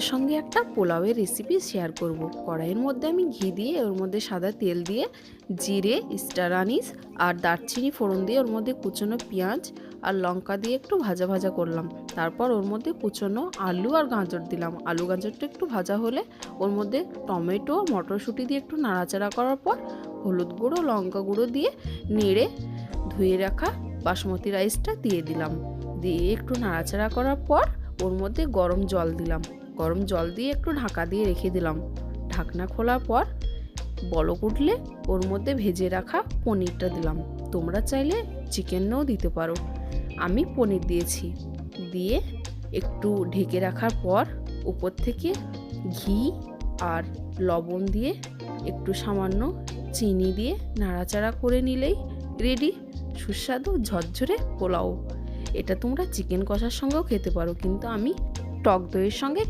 সঙ্গে একটা পোলাওয়ের রেসিপি শেয়ার করব। কড়াইয়ের মধ্যে আমি ঘি দিয়ে ওর মধ্যে সাদা তেল দিয়ে জিরে, স্টার আনিস আর দারচিনি ফোড়ন দিয়ে ওর মধ্যে কুচনো পেঁয়াজ আর লঙ্কা দিয়ে একটু ভাজা ভাজা করলাম। তারপর ওর মধ্যে কুচনো আলু আর গাজর দিলাম। আলু গাজরটা একটু ভাজা হলে ওর মধ্যে টমেটো মটরশুঁটি দিয়ে একটু নাড়াচাড়া করার পর হলুদ গুঁড়ো লঙ্কা গুঁড়ো দিয়ে নেড়ে ধুয়ে রাখা বাসমতি রাইসটা দিয়ে দিলাম। দিয়ে একটু নাড়াচাড়া করার পর ওর মধ্যে গরম জল দিলাম। গরম জল দিয়ে একটু ঢাকা দিয়ে রেখে দিলাম। ঢাকনা খোলার পর বলক উঠলে ওর মধ্যে ভেজে রাখা পনিরটা দিলাম। তোমরা চাইলে চিকেনও দিতে পারো, আমি পনির দিয়েছি। দিয়ে একটু ঢেকে রাখার পর উপর থেকে ঘি আর লবণ দিয়ে একটু সামান্য চিনি দিয়ে নাড়াচাড়া করে নিলেই রেডি সুস্বাদু ঝরঝরে পোলাও। এটা তোমরা চিকেন কষার সঙ্গেও খেতে পারো, কিন্তু আমি টক দইয়ের সঙ্গে